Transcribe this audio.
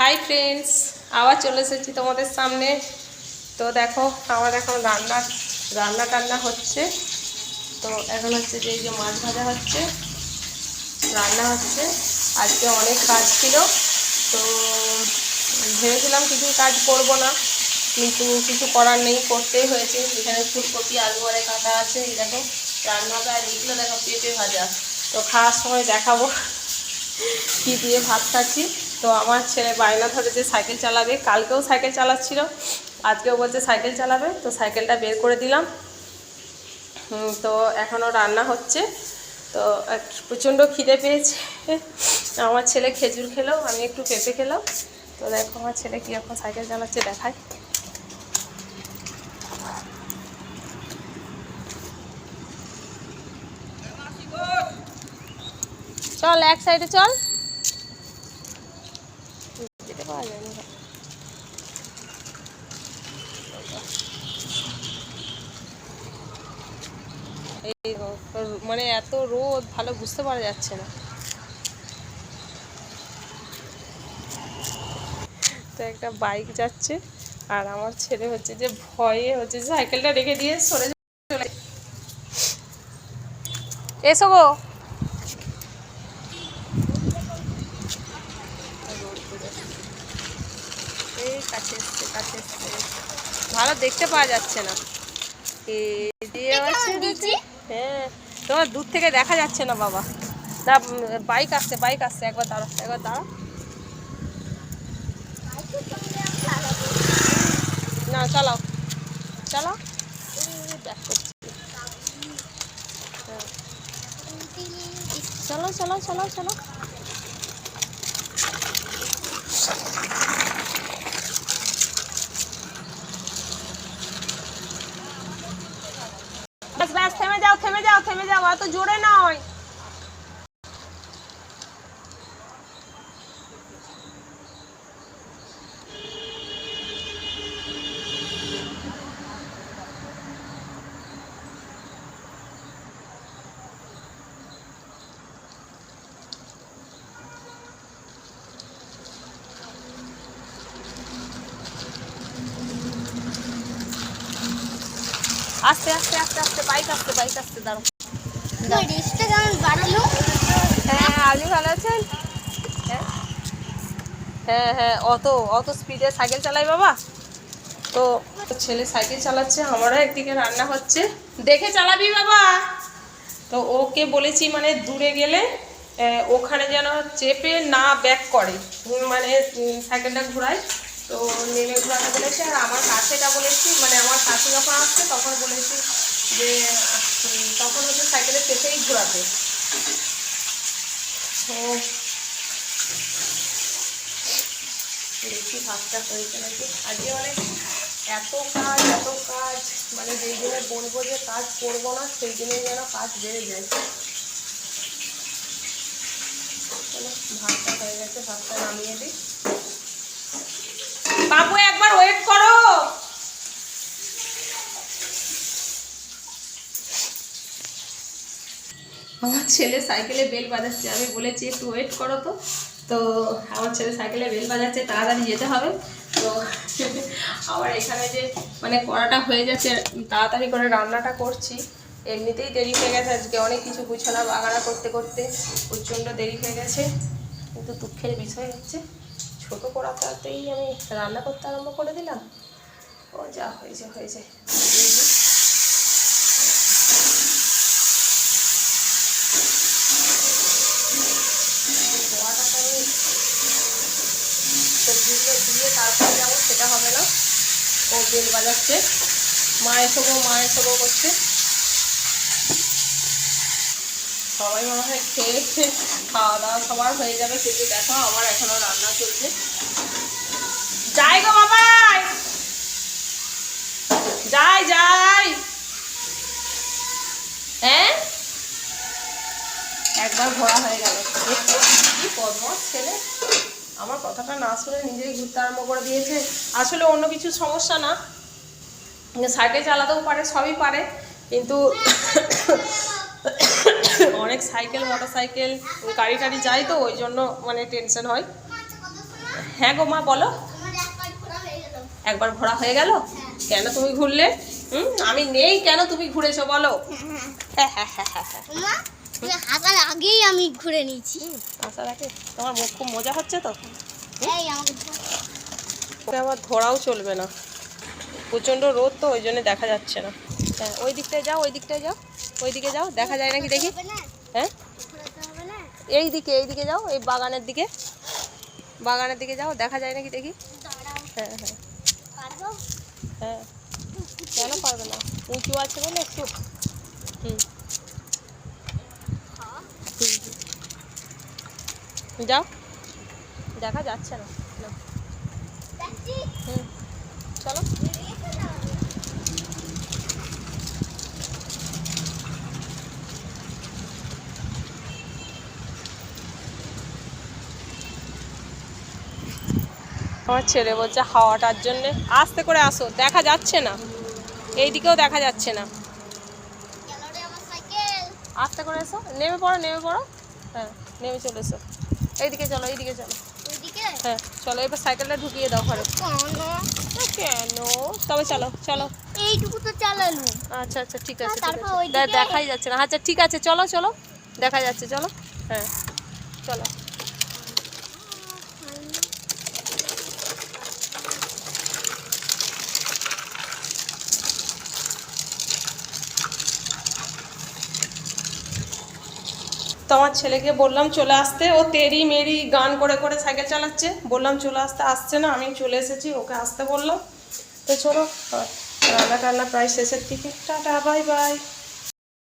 Hi friends, আবার চলে এসেছি তোমাদের সামনে। তো দেখো আমার এখন রান্না টান্না হচ্ছে। তো এখন হচ্ছে যে এই যে মাছ ভাজা হচ্ছে, রান্না হচ্ছে। আজকে অনেক কাজ ছিল, তো ভেবেছিলাম কিছু কাজ করব না, কিন্তু কিছু করার নেই, করতেই হয়েছে। এখানে ফুলকপি আলু আরে কাটা আছে, এই দেখো রান্নাটা। আর এইগুলো দেখো পেঁপে ভাজা। তো খাওয়ার সময় দেখাবো কী দিয়ে ভাত খাচ্ছি। তো আমার ছেলে বায়না ধরেছে সাইকেল চালাবে, কালকেও সাইকেল চালাচ্ছিল, আজকেও বলছে সাইকেল চালাবে। তো সাইকেলটা বের করে দিলাম। তো এখনও রান্না হচ্ছে। তো প্রচণ্ড খিদে পেয়েছে। আমার ছেলে খেজুর খেলো, আমি একটু পেঁপে খেলাম। তো দেখো আমার ছেলে কীরকম সাইকেল চালাচ্ছে দেখায়। চল এক সাইডে চল, যেতে পাওয়া যায় না। এই মানে এত রোদ, ভালো বুঝতে পারা যাচ্ছে না। তো একটা বাইক যাচ্ছে, আর আমার ছেলে হচ্ছে যে ভয়ে হচ্ছে সাইকেলটা রেখে দিয়ে সরে চলে। এসো গো, এই কাছে এসছে, কাছে এসছে, ভালো দেখতে পাওয়া যাচ্ছে না। হ্যাঁ, তোমার দূর থেকে দেখা যাচ্ছে না বাবা। না, বাইক আসছে, বাইক আসছে। একবার দাঁড়া, একবার দাঁড়া। না চালাও, চালাও। ব্যাক করছি। চলো চলো চলো চলো। ব্যাস ব্যাস, থেমে যাও থেমে যাও থেমে যাও, অত জোরে নয়। আস্তে আস্তে আস্তে আস্তে, বাইক আসতে, বাইক আসতে, দাঁড়ো। হ্যাঁ, আপনি ভালো আছেন? হ্যাঁ হ্যাঁ হ্যাঁ, অত অত স্পিডে সাইকেল চালাই বাবা। তো ছেলে সাইকেল চালাচ্ছে, আমারও একদিকে রান্না হচ্ছে। দেখে চালাবি বাবা। তো ওকে বলেছি মানে দূরে গেলে ওখানে যেন চেপে না ব্যাক করে, মানে সাইকেলটা ঘোরায়। তো নেমে ঘোরাতে বলেছি। আর আমার কাছেটা বলেছি, মানে আমার কাছে যখন আসছে তখন বলেছি যে তখন হচ্ছে সাইকেলের পেছনেই ঘোরাতে। তো দেখি ভাতটা হয়েছে নাকি। আজকে মানে এত কাজ, মানে যেই দিনে বলবো যে কাজ করবো না সেই দিনে যেন কাজ বেড়ে যায়। চলো, ভাতটা হয়ে গেছে, ভাতটা নামিয়ে দিই। বাবু একবার ওয়েট করো। আমার ছেলে সাইকেলে বেল বাজাচ্ছে, আমি বলেছি একটু ওয়েট করো। তো তো আমার ছেলে সাইকেলে বেল বাজাচ্ছে, তাড়াতাড়ি যেতে হবে। তো আবার এখানে যে মানে কড়াটা হয়ে যাচ্ছে, তাড়াতাড়ি করে রান্নাটা করছি। এমনিতেই দেরি হয়ে গেছে, আজকে অনেক কিছু গুছানো বাগানা করতে করতে প্রচণ্ড দেরি হয়ে গেছে। কিন্তু দুঃখের বিষয় হচ্ছে ছোটো কড়াটাতেই আমি রান্না করতে আরম্ভ করে দিলাম। ও যা হয়েছে হয়েছে। সবজিগুলো দিয়ে তারপরে যাবো সেটা হবে না। ও বেল বাজাচ্ছে, মা এসো গো করছে। সবাই মনে হয় খেয়ে খাওয়া দাওয়া সবার হয়ে যাবে, কিন্তু দেখো আমার এখনো রান্না চলছে। যাই গো বাবাই, যাই যাই। হ্যাঁ, একবার ঘোরা হয়ে গেল। কি বদমাশ ছেলে, আমার কথাটা না শুনে নিজেই ঘুরতে আরম্ভ করে দিয়েছে। আসলে অন্য কিছু সমস্যা না, সাইকেল চালাতেও পারে, সবই পারে, কিন্তু অনেক সাইকেল মোটর সাইকেল গাড়ি টাড়ি যায়, তো ওই জন্য মানে টেনশন হয়। হ্যাঁ গো মা বলো। আমার একবার ঘোরা হয়ে গেল। একবার ঘোরা হয়ে গেল? কেন তুমি ঘুরলে? আমি নেই কেন তুমি ঘুরেছো বলো? মা তুমি হাসার আগেই আমি ঘুরে নিয়েছি। আসার আগে তোমার মুখ খুব মজা হচ্ছে তো। এই আমাকে ওকে আবার ধরাও চলবে না, প্রচণ্ড রোদ তো ওই জন্য দেখা যাচ্ছে না। হ্যাঁ ওই দিকটায় যাও, ওই দিকটায় যাও, ওই দিকে যাও, দেখা যায় নাকি দেখি। হ্যাঁ এই দিকে যাও, এই বাগানের দিকে, বাগানের দিকে যাও, দেখা যায় নাকি দেখি। হ্যাঁ হ্যাঁ হ্যাঁ, কেন পারবে না, উঁচু আছে বলে একটু। যাও, দেখা যাচ্ছে না। চলো। আমার ছেলে বলছে হাওয়াটার জন্যে আস্তে করে আসো, দেখা যাচ্ছে না, এই দিকেও দেখা যাচ্ছে না। আস্তে করে এসো, নেমে পড়ো, নেমে পড়ো। হ্যাঁ নেমে চলে এসো, এইদিকে চলো, এইদিকে চলো। হ্যাঁ চলো, এবার সাইকেলটা ঢুকিয়ে দাও ঘরে। কেন? তবে চলো চলো। এইটুকু তো চালালো। আচ্ছা আচ্ছা ঠিক আছে, ঠিক তারপর আছে, ওইদিকে? দেখাই যাচ্ছে না। আচ্ছা ঠিক আছে চলো চলো, দেখা যাচ্ছে, চলো। হ্যাঁ চলো। তোমার ছেলেকে বললাম চলে আসতে, ও তেরি মেরি গান করে করে সাইকেল চালাচ্ছে, বললাম চলে আসতে, আসছে না, আমি চলে এসেছি, ওকে আসতে বললাম। তো চলো, রান্না টান্না প্রায় শেষের দিকে, টাটা বাই বাই।